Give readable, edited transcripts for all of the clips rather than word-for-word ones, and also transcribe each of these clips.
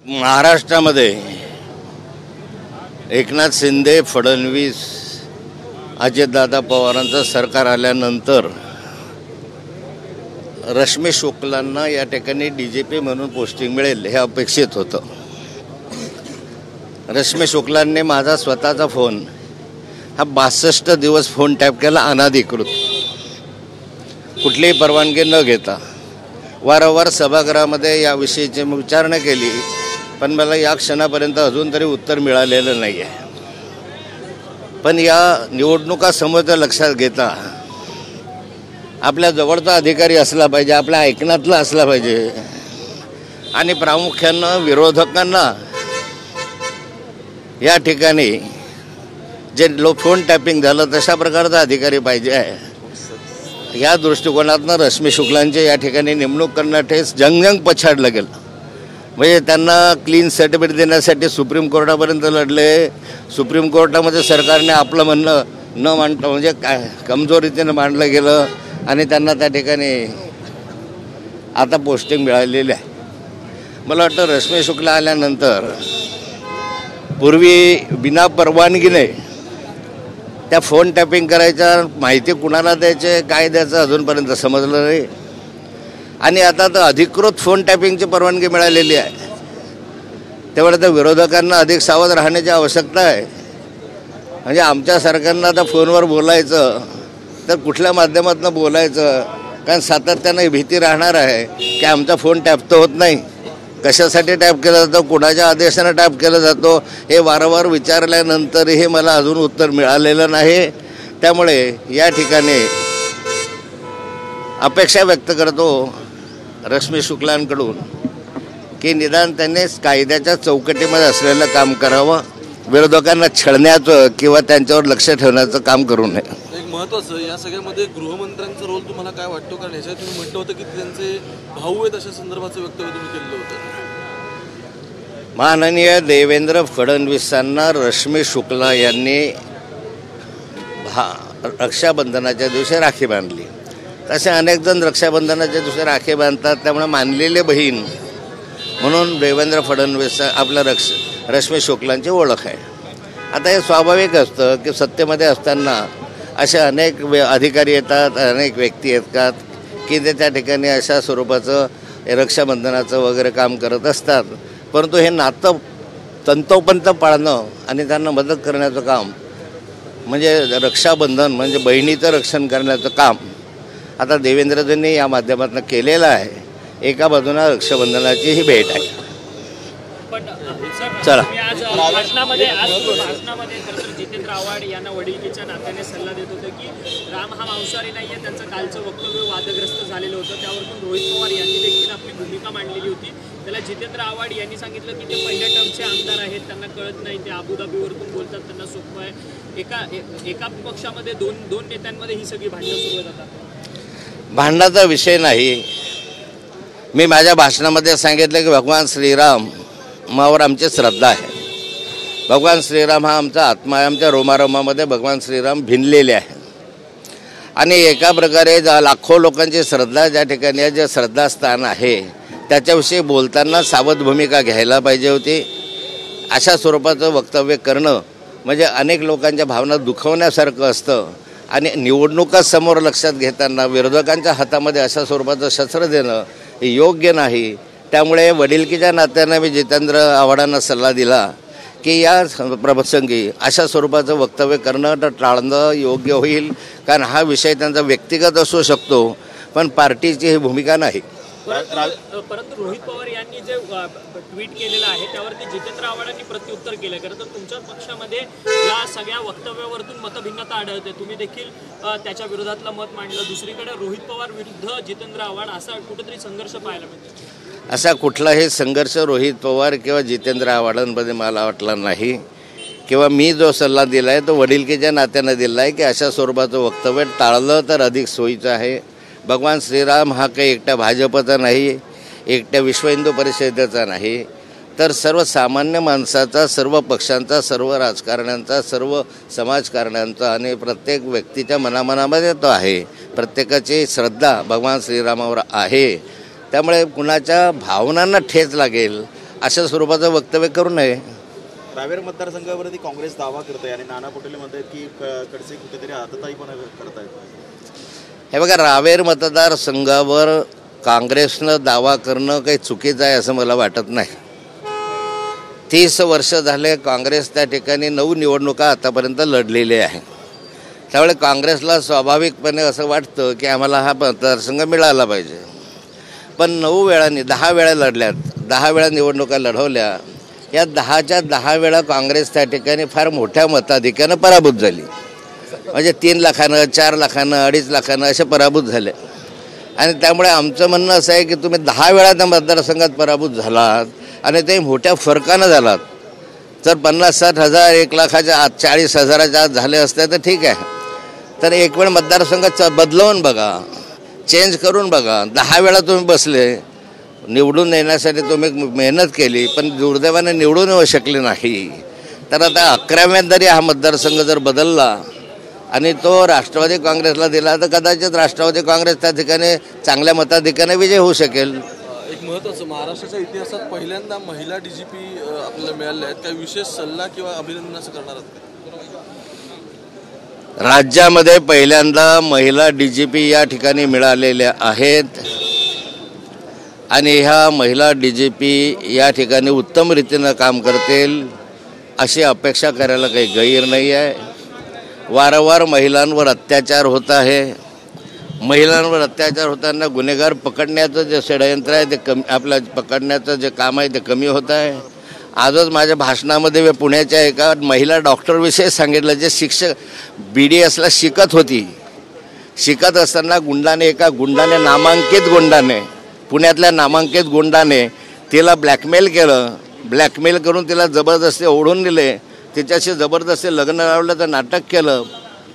महाराष्ट्रामध्ये एकनाथ शिंदे, फडणवीस, अजितदादा पवारांचं सरकार आल्यानंतर रश्मी शुक्लांना या ठिकाणी DGP म्हणून पोस्टिंग मिळेल हे अपेक्षित होतं. रश्मी शुक्लांनी माझा स्वतःचा फोन हा 62 दिवस फोन टॅप केला अनधिकृत, कुठलीही परवानगी न घेता. वारंवार सभागृहामध्ये याविषयीची विचारणा केली, पण मला या क्षणापर्यंत अजून तरी उत्तर मिळालेलं नाही आहे. पण या निवडणुका समोर लक्षात घेता आपल्या जवळचा अधिकारी असला पाहिजे, आपल्या ऐकण्यातला असला पाहिजे आणि प्रामुख्यानं विरोधकांना या ठिकाणी जे फोन टॅपिंग झालं तशा प्रकारचा अधिकारी पाहिजे आहे. या दृष्टिकोनातनं रश्मी शुक्लांची या ठिकाणी नेमणूक करण्यात हे जंग पछाडलं गेलं. म्हणजे त्यांना क्लीन सर्टिफिकेट देण्यासाठी सुप्रीम कोर्टापर्यंत लढले. सुप्रीम कोर्टामध्ये सरकारने आपलं म्हणणं न मांडलं, म्हणजे काय कमजोर रीतीनं मांडलं गेलं आणि त्यांना त्या ठिकाणी आता पोस्टिंग मिळालेली आहे. मला वाटतं रश्मी शुक्ला आल्यानंतर पूर्वी बिना परवानगीने त्या फोन टॅपिंग करायच्या, माहिती कुणाला द्यायचे, काय द्यायचं अजूनपर्यंत समजलं नाही. आणि आता तर अधिकृत फोन टॅपिंगची परवानगी मिळालेली आहे. त्यामुळे तर विरोधकांना अधिक सावध राहण्याची आवश्यकता आहे. म्हणजे आमच्या सरकारनं आता फोनवर बोलायचं तर कुठल्या माध्यमातून बोलायचं, कारण सातत्यानं भीती राहणार आहे की आमचा फोन टॅप तर होत नाही, कशासाठी टॅप केला जातो, कुणाच्या आदेशानं टॅप केला जातो, हे वारंवार विचारल्यानंतरही मला अजून उत्तर मिळालेलं नाही. त्यामुळे या ठिकाणी अपेक्षा व्यक्त करतो रश्मी शुक्लांकडून की निदान त्यांनी कायद्याच्या चौकटीमध्ये असलेलं काम करावं, विरोधकांना छळण्याचं किंवा त्यांच्यावर लक्ष ठेवण्याचं काम करू नये. एक महत्त्वाचं या सगळ्यामध्ये गृहमंत्र्यांचा रोल तुम्हाला काय वाटतो? कारण ह्याच्यात तुम्ही म्हटलं होतं की त्यांचे भाऊ आहेत अशा संदर्भाचं वक्तव्य तुम्ही केलेलं होतं. माननीय देवेंद्र फडणवीसांना रश्मी शुक्ला यांनी रक्षाबंधनाच्या दिवशी राखी बांधली. तसे अनेक जण रक्षाबंधनाच्या दिवशी राखी बांधतात, त्यामुळे मानलेले बहीण म्हणून देवेंद्र फडणवीस आपल्या रश्मी शुक्लांची ओळख आहे. आता हे स्वाभाविक असतं की सत्तेमध्ये असताना असे अनेक अधिकारी येतात, अनेक व्यक्ती येतात की ते त्या ठिकाणी अशा स्वरूपाचं रक्षाबंधनाचं वगैरे काम करत असतात. परंतु हे नातं तंतोतंत पाळणं आणि त्यांना मदत करण्याचं काम म्हणजे रक्षाबंधन म्हणजे बहिणीचं रक्षण करण्याचं काम आता देवेंद्रजींनी या माध्यमातून केलेलं आहे. एका बाजूला रक्षाबंधनाची ही भेट आहे. चला भाषणामध्ये जितेंद्र आव्हाड यांना वडिलकीच्या नात्याने सल्ला देत होते की राम हा मांसाहारी नाही आहे. त्यांचं कालचं वक्तव्य वादग्रस्त झालेलं होतं, त्यावरून रोहित पवार यांनी देखील आपली भूमिका मांडलेली होती. त्याला जितेंद्र आव्हाड यांनी सांगितलं की ते पहिल्या टर्मचे आमदार आहेत, त्यांना कळत नाही, ते अबुधाबीवरून बोलतात, त्यांना सोपं आहे. एका पक्षामध्ये दोन नेत्यांमध्ये ही सगळी भांडणं सुरू आहेत. आता भांडणाचा विषय नाही. मी माझ्या भाषणामध्ये सांगितलं की भगवान श्रीराम मावर आमची श्रद्धा आहे. भगवान श्रीराम हा आमचा आत्मा आहे. आमच्या रोमारोमामध्ये भगवान श्रीराम भिनलेले आहे आणि एका प्रकारे लाखो लोकांची श्रद्धा ज्या ठिकाणी जे श्रद्धास्थान आहे त्याच्याविषयी बोलताना सावध भूमिका घ्यायला पाहिजे होती. अशा स्वरूपाचं वक्तव्य करणं म्हणजे अनेक लोकांच्या भावना दुखवण्यासारखं असतं आणि निवडणुका समोर लक्षात घेताना विरोधकांच्या हातामध्ये अशा स्वरूपाचं शस्त्र देणं हे योग्य नाही. त्यामुळे वडिलकीच्या नात्यानं मी जितेंद्र आव्हाडांना सल्ला दिला की या प्रसंगी अशा स्वरूपाचं वक्तव्य करणं टाळणं योग्य होईल, कारण हा विषय त्यांचा व्यक्तिगत असू शकतो पण पार्टीची ही भूमिका नाही. परंतु रोहित पवार यांनी जे ट्विट केलेलं आहे त्यावरती जितेंद्र आव्हाडांनी प्रत्युत्तर केलं. खरं तर तुमच्या पक्षामध्ये या सगळ्या वक्तव्यावरतून मतभिन्नता आढळते, तुम्ही देखील त्याच्या विरोधातलं मत मांडलं. दुसरीकडे रोहित पवार विरुद्ध जितेंद्र आव्हाड असा कुठेतरी संघर्ष पाहायला मिळतो. असा कुठलाही संघर्ष रोहित पवार किंवा जितेंद्र आव्हाडांमध्ये मला वाटला नाही. किंवा मी जो सल्ला दिला आहे तो वडिलकीच्या नात्यानं दिला आहे की अशा स्वरूपाचं वक्तव्य टाळलं तर अधिक सोयीचं आहे. भगवान श्रीराम हा काही एकट्या भाजपचा नाही, एकट्या विश्व हिंदू परिषदेचा नाही, तर सर्वसामान्य माणसाचा, सर्व पक्षांचा, सर्व राजकारण्यांचा, सर्व समाजकारण्यांचा आणि प्रत्येक व्यक्तीच्या मनामनामध्ये तो आहे. प्रत्येकाची श्रद्धा भगवान श्रीरामावर आहे. त्यामुळे कुणाच्या भावनांना ठेच लागेल अशा स्वरूपाचं वक्तव्य करू नये. रावेर मतदारसंघावरती काँग्रेस दावा करते आणि नाना पटोले म्हणतात की खडसे कुठेतरी हातताई पण करतायत. हे बघा, रावेर मतदारसंघावर काँग्रेसनं दावा करणं काही चुकीचं आहे असं मला वाटत नाही. 30 वर्ष झाले काँग्रेस त्या ठिकाणी 9 निवडणुका आतापर्यंत लढलेल्या आहे. त्यामुळे काँग्रेसला स्वाभाविकपणे असं वाटतं की आम्हाला हा मतदारसंघ मिळाला पाहिजे. पण 9 वेळांनी 10 वेळा लढल्यात, 10 वेळा निवडणुका लढवल्या. या 10च्या 10 वेळा काँग्रेस त्या ठिकाणी फार मोठ्या मताधिक्यानं पराभूत झाली. म्हणजे 3 लाखानं, 4 लाखानं, 2.5 लाखानं असे पराभूत झाले. आणि त्यामुळे आमचं म्हणणं असं आहे की तुम्ही 10 वेळा त्या मतदारसंघात पराभूत झालात आणि ते मोठ्या फरकानं झालात. जर 50-60 हजार 1 लाखाच्या आत 40 हजाराच्या आत झाले असते तर ठीक आहे. तर एक वेळ मतदारसंघ बदलवून बघा, चेंज करून बघा. 10 वेळा तुम्ही बसले, निवडून येण्यासाठी तुम्ही मेहनत केली, पण दुर्दैवाने निवडून येऊ शकले नाही. तर आता 11व्यात जरी हा मतदारसंघ जर बदलला आणि तो राष्ट्रवादी काँग्रेसला दिला तर कदाचित राष्ट्रवादी काँग्रेस त्या ठिकाणी चांगल्या मताधिक्याने विजय होऊ शकेल. एक महत्त्वाचं, महाराष्ट्राच्या इतिहासात पहिल्यांदा महिला DGP आपल्याला मिळाल्या आहेत. काही विशेष सल्ला किंवा अभिनंदन असं करणार आहात? राज्यामध्ये पहिल्यांदा महिला DGP या ठिकाणी मिळालेल्या आहेत आणि ह्या महिला DGP या ठिकाणी उत्तम रीतीनं काम करतील अशी अपेक्षा करायला काही गैर नाही आहे. वारंवार महिलांवर अत्याचार होत आहे. महिलांवर अत्याचार होताना गुन्हेगार पकडण्याचं जे षडयंत्र आहे ते कमी, आपलं पकडण्याचं जे काम आहे ते कमी होत आहे. आजच माझ्या भाषणामध्ये मी पुण्याच्या एका महिला डॉक्टरविषयी सांगितलं, जे शिक्षक BDSला शिकत होती. शिकत असताना एका गुंडाने, नामांकित गुंडाने, पुण्यातल्या नामांकित गुंडाने तिला ब्लॅकमेल केलं. ब्लॅकमेल करून तिला जबरदस्ती ओढून दिले, तिच्याशी जबरदस्ती लग्न लावलं, तर नाटक केलं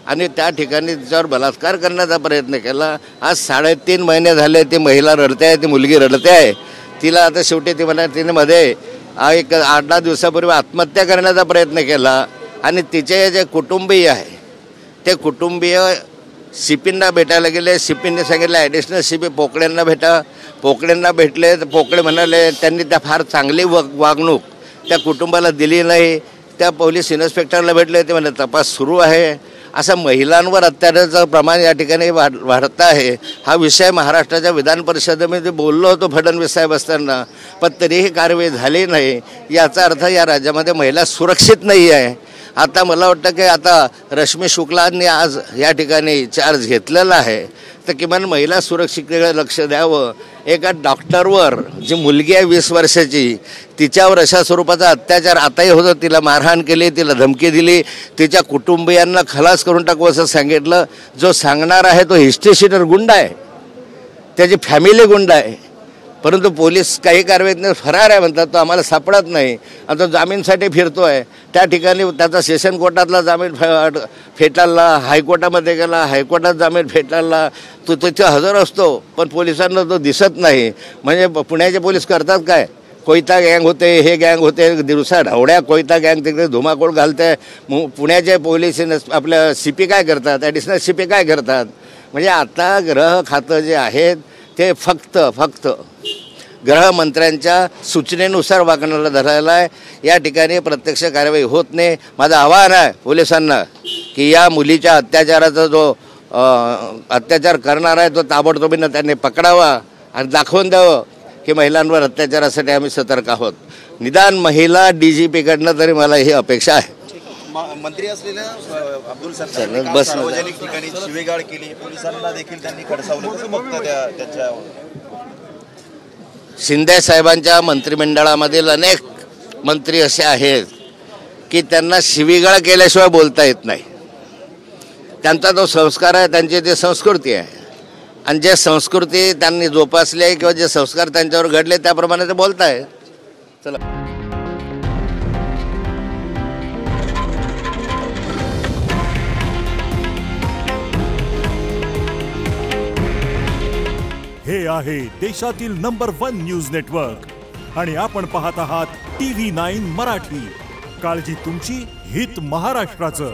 आणि त्या ठिकाणी तिच्यावर बलात्कार करण्याचा प्रयत्न केला. आज 3.5 महिने झाले ती महिला रडते आहे, ती मुलगी रडते आहे. तिला आता शेवटी ती म्हणा, तिने मध्ये एक 8-10 दिवसापूर्वी आत्महत्या करण्याचा प्रयत्न केला. आणि तिचे जे कुटुंबीय आहे ते कुटुंबीय CPंना भेटायला गेले. CPंनी सांगितलं ॲडिशनल CP पोकळेंना भेटा. पोकळेंना भेटले तर पोकळे म्हणाले त्यांनी त्या फार चांगली वागणूक त्या कुटुंबाला दिली नाही. त्या पोलीस इन्स्पेक्टरला भेटले, ते म्हणजे तपास सुरू आहे. असा महिलांवर अत्याचाराचं प्रमाण या ठिकाणी वाढत आहे. हा विषय महाराष्ट्राच्या विधान परिषदेमध्ये बोललो होतो फडणवीस साहेब असताना, पण तरीही कारवाई झाली नाही. याचा अर्थ या राज्यामध्ये महिला सुरक्षित नाही आहे. आता मला वाटतं की आता रश्मी शुक्लांनी आज या ठिकाणी चार्ज घेतलेला आहे, तर किमान महिला सुरक्षिततेकडे लक्ष द्यावं. एका डॉक्टरवर, जी मुलगी आहे 20 वर्षाची, तिच्यावर अशा स्वरूपाचा अत्याचार आताही होतो. तिला मारहाण केली, तिला धमकी दिली, तिच्या कुटुंबियांना खलास करून टाकू असं सांगितलं. जो सांगणार आहे तो हिस्ट्री शीटर गुंडा आहे, त्याची फॅमिली गुंडा आहे. परंतु पोलीस काही कारवाईत नाही, फरार आहे म्हणतात, तो आम्हाला सापडत नाही. आणि तो जामीनसाठी फिरतो आहे. त्या ठिकाणी त्याचा सेशन कोर्टातला जामीन फेटाळला, हायकोर्टामध्ये गेला, हायकोर्टात जामीन फेटाळला. तो तिथे हजर असतो पण पोलिसांना तो दिसत नाही. म्हणजे पुण्याचे पोलीस करतात काय? कोयता गँग होते, हे गँग होते, दिवसा ढवड्या कोयता गँग तिकडे धुमाकूळ घालते. पुण्याचे पोलीस आपल्या CP काय करतात, ॲडिशनल CP काय करतात? म्हणजे आता गृह खातं जे आहेत ते फक्त गृहमंत्र्यांच्या सूचनेनुसार वागण्याला धरायला आहे. या ठिकाणी प्रत्यक्ष कारवाई होत नाही. माझं आवाहन आहे पोलिसांना की या मुलीच्या अत्याचाराचा जो अत्याचार करणार आहे तो ताबडतोबीनं त्यांनी पकडावा आणि दाखवून द्यावं की महिलांवर अत्याचारासाठी आम्ही सतर्क आहोत. निदान महिला DGPकडनं तरी मला ही अपेक्षा आहे. मंत्री असलेल्या अब्दुल सत्तार सार्वजनिक ठिकाणी शिवेगाळ केली, पोलिसांना देखील त्यांनी खडसावलं. कसं बघतं त्याच्या? शिंदे साहेबांच्या मंत्रिमंडळामधील अनेक मंत्री असे आहेत की त्यांना शिवीगाळ केल्याशिवाय बोलता येत नाही. त्यांचा तो संस्कार आहे, त्यांची ती संस्कृती आहे. आणि जे संस्कृती त्यांनी जोपासली आहे किंवा जे संस्कार त्यांच्यावर घडले त्याप्रमाणे ते बोलताय. चला. हे आहे देशातील नंबर 1 न्यूज नेटवर्क आणि आपण पाहत आहात TV9 मराठी. काळजी तुमची, हित महाराष्ट्राचं.